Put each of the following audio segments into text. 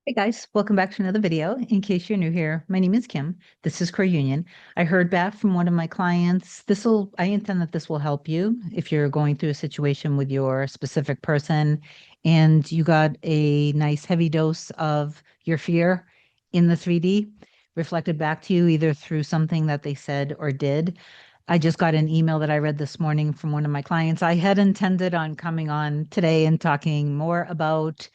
Hey guys, welcome back to another video. In case you're new here, my name is Kim. This is Core Union. I heard back from one of my clients. I intend that this will help you if you're going through a situation with your specific person and you got a nice heavy dose of your fear in the 3D reflected back to you either through something that they said or did. I just got an email that I read this morning from one of my clients. I had intended on coming on today and talking more about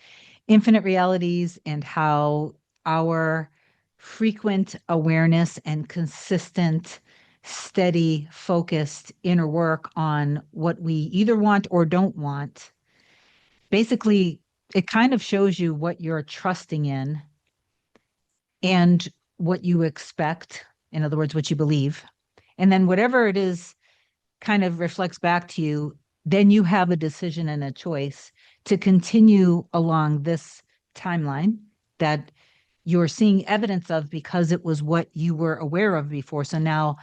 infinite realities and how our frequent awareness and consistent, steady, focused inner work on what we either want or don't want. Basically, it kind of shows you what you're trusting in and what you expect. In other words, what you believe. And then whatever it is kind of reflects back to you, then you have a decision and a choice to continue along this timeline that you're seeing evidence of because it was what you were aware of before. So now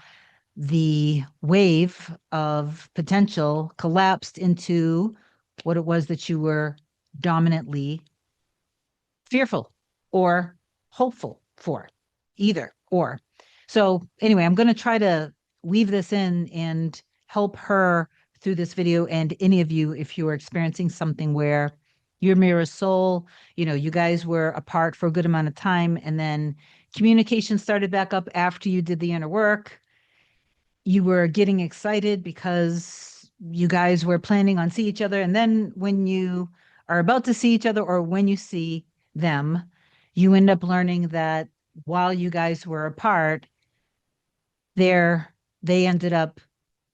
the wave of potential collapsed into what it was that you were dominantly fearful or hopeful for, either or. So, anyway, I'm going to try to weave this in and help her through this video. And any of you, if you are experiencing something where your mirror soul, you guys were apart for a good amount of time, and then communication started back up after you did the inner work. You were getting excited because you guys were planning on see each other. And then when you are about to see each other or when you see them, you end up learning that while you guys were apart, there they ended up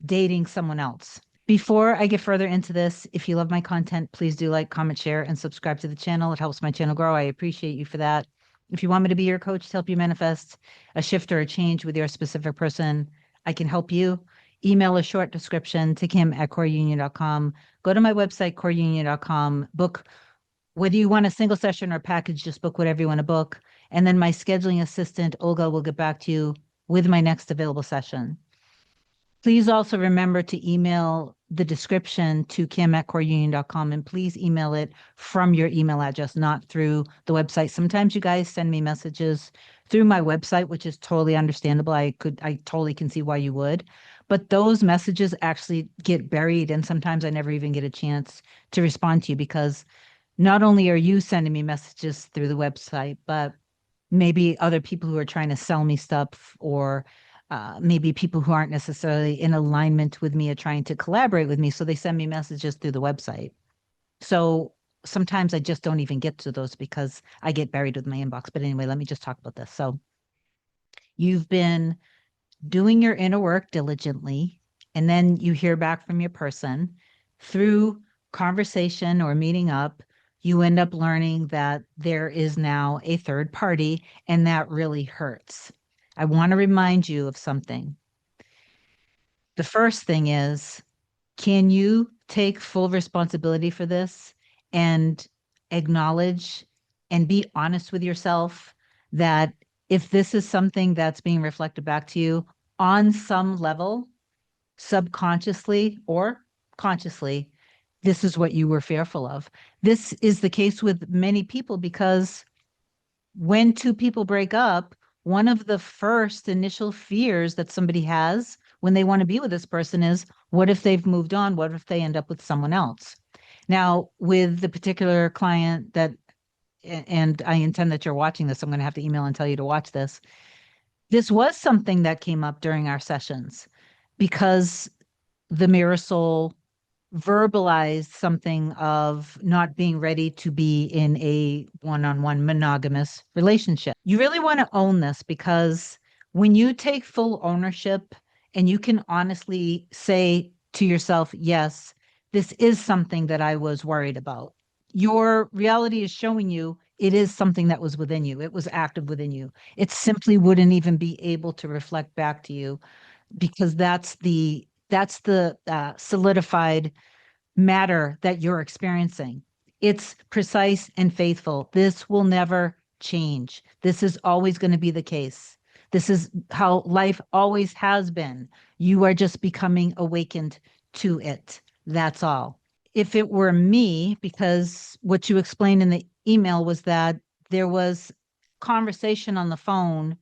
dating someone else. Before I get further into this, if you love my content, please do like, comment, share, and subscribe to the channel. It helps my channel grow. I appreciate you for that. If you want me to be your coach to help you manifest a shift or a change with your specific person, I can help you. Email a short description to kim@coreunion.com. Go to my website, coreunion.com. Book whether you want a single session or package, just book whatever you want to book. And then my scheduling assistant, Olga, will get back to you with my next available session. Please also remember to email the description to kim@coreunion.com, and please email it from your email address, not through the website. Sometimes you guys send me messages through my website, which is totally understandable. I totally can see why you would. But those messages actually get buried, and sometimes I never even get a chance to respond to you because not only are you sending me messages through the website, but maybe other people who are trying to sell me stuff or maybe people who aren't necessarily in alignment with me are trying to collaborate with me. So they send me messages through the website. So sometimes I just don't even get to those because I get buried with my inbox. But anyway, let me just talk about this. So you've been doing your inner work diligently, and then you hear back from your person through conversation or meeting up. You end up learning that there is now a third party, and that really hurts. I want to remind you of something. The first thing is, can you take full responsibility for this and acknowledge and be honest with yourself that if this is something that's being reflected back to you on some level, subconsciously or consciously, this is what you were fearful of? This is the case with many people because when two people break up, one of the first initial fears that somebody has when they want to be with this person is, what if they've moved on? What if they end up with someone else? Now, with the particular client that, and I intend that you're watching this, I'm going to have to email and tell you to watch this. This was something that came up during our sessions because the mirror soul verbalized something of not being ready to be in a one-on-one monogamous relationship. You really want to own this because when you take full ownership and you can honestly say to yourself, yes, this is something that I was worried about. Your reality is showing you it is something that was within you. It was active within you. It simply wouldn't even be able to reflect back to you because that's the solidified matter that you're experiencing. It's precise and faithful. This will never change. This is always going to be the case. This is how life always has been. You are just becoming awakened to it. That's all. If it were me, because what you explained in the email was that there was conversation on the phone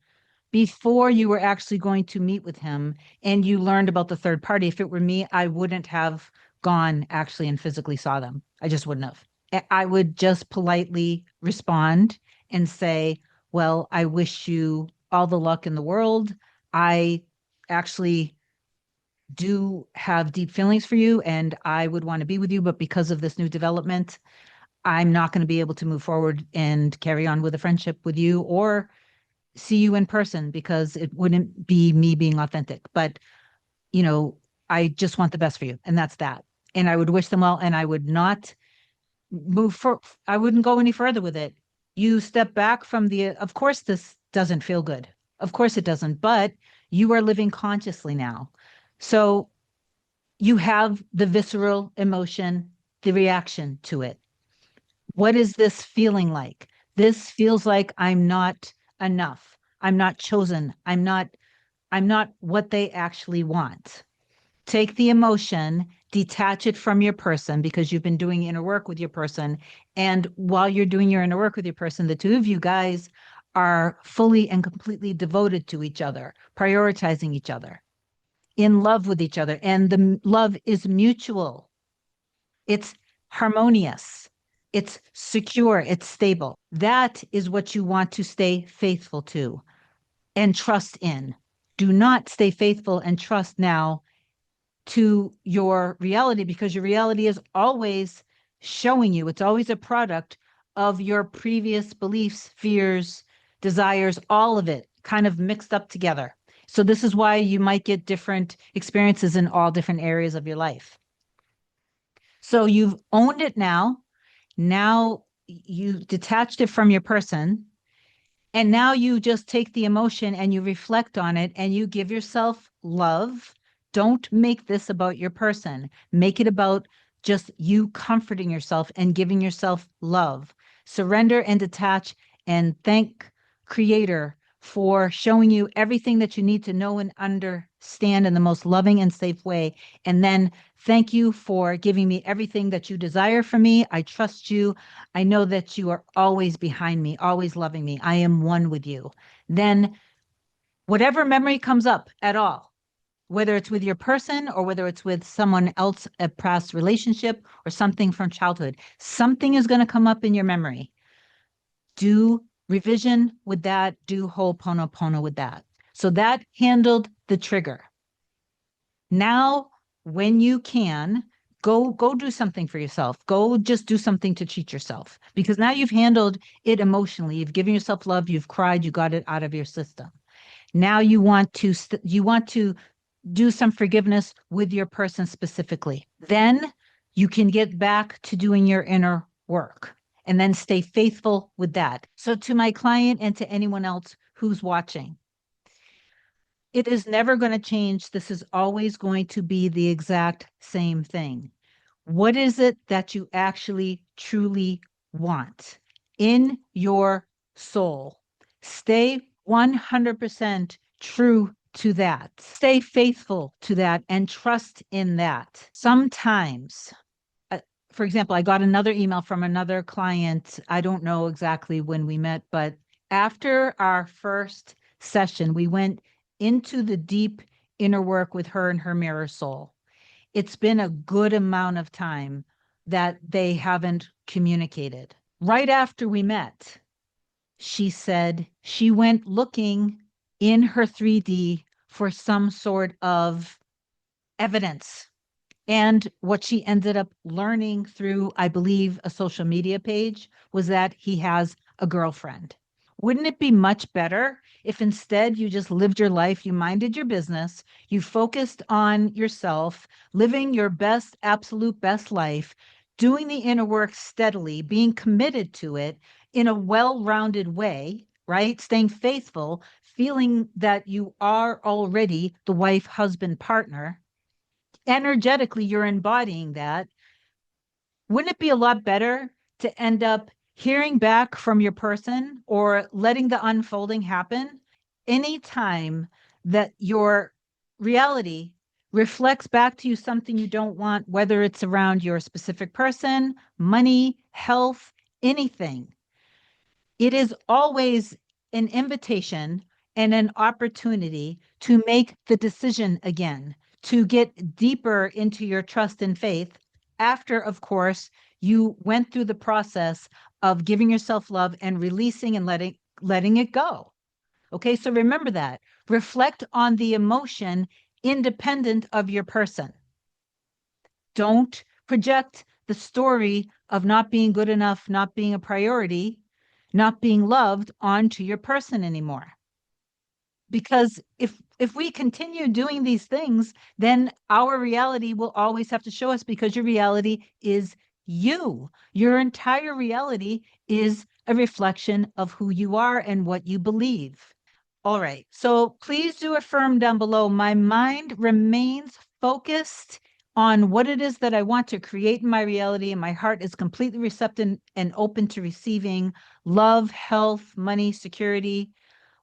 before you were actually going to meet with him and you learned about the third party. If it were me, I wouldn't have gone actually and physically saw them. I just wouldn't have. I would just politely respond and say, well, I wish you all the luck in the world. I actually do have deep feelings for you and I would want to be with you, but because of this new development, I'm not going to be able to move forward and carry on with a friendship with you or see you in person because it wouldn't be me being authentic. But, you know, I just want the best for you. And that's that. And I would wish them well. And I would not I wouldn't go any further with it. You step back from of course, this doesn't feel good. Of course it doesn't, but you are living consciously now. So you have the visceral emotion, the reaction to it. What is this feeling like? This feels like I'm not enough. I'm not chosen. I'm not what they actually want. Take the emotion, detach it from your person because you've been doing inner work with your person. And while you're doing your inner work with your person, the two of you guys are fully and completely devoted to each other, prioritizing each other, in love with each other. And the love is mutual. It's harmonious. It's secure. It's stable. That is what you want to stay faithful to and trust in. Do not stay faithful and trust now to your reality because your reality is always showing you, it's always a product of your previous beliefs, fears, desires, all of it kind of mixed up together. So this is why you might get different experiences in all different areas of your life. So you've owned it now. Now you detached it from your person. And now you just take the emotion and you reflect on it and you give yourself love. Don't make this about your person. Make it about just you comforting yourself and giving yourself love. Surrender and detach and thank Creator for showing you everything that you need to know and understand in the most loving and safe way. And then thank you for giving me everything that you desire from me. I trust you. I know that you are always behind me, always loving me. I am one with you. Then whatever memory comes up at all, whether it's with your person or whether it's with someone else, a past relationship or something from childhood, something is going to come up in your memory. Do revision with that, do Ho'oponopono with that. So that handled the trigger. Now, when you can, go do something for yourself. Go just do something to treat yourself because now you've handled it emotionally. You've given yourself love, you've cried, you got it out of your system. Now you want to do some forgiveness with your person specifically. Then you can get back to doing your inner work and then stay faithful with that. So to my client and to anyone else who's watching, it is never going to change. This is always going to be the exact same thing. What is it that you actually truly want in your soul? Stay 100% true to that. Stay faithful to that and trust in that. Sometimes, for example, I got another email from another client. I don't know exactly when we met, but after our first session, we went into the deep inner work with her and her mirror soul. It's been a good amount of time that they haven't communicated. Right after we met, she said she went looking in her 3D for some sort of evidence. And what she ended up learning through, I believe, a social media page was that he has a girlfriend. Wouldn't it be much better if instead you just lived your life, you minded your business, you focused on yourself, living your best, absolute best life, doing the inner work steadily, being committed to it in a well-rounded way, right? Staying faithful, feeling that you are already the wife, husband, partner. Energetically, you're embodying that. Wouldn't it be a lot better to end up hearing back from your person or letting the unfolding happen anytime that your reality reflects back to you something you don't want, whether it's around your specific person, money, health, anything? It is always an invitation and an opportunity to make the decision again, to get deeper into your trust and faith after, of course, you went through the process of giving yourself love and releasing and letting it go. Okay, so remember that. Reflect on the emotion independent of your person. Don't project the story of not being good enough, not being a priority, not being loved onto your person anymore. Because if we continue doing these things, then our reality will always have to show us, because your reality is you. Your entire reality is a reflection of who you are and what you believe. All right. So please do affirm down below. My mind remains focused on what it is that I want to create in my reality, and my heart is completely receptive and open to receiving love, health, money, security,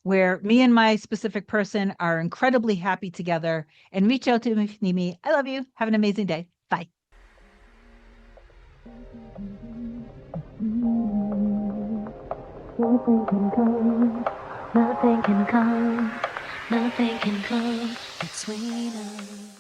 where me and my specific person are incredibly happy together. And reach out to me if you need me. I love you. Have an amazing day. Bye. Nothing can come, nothing can come, nothing can come between us.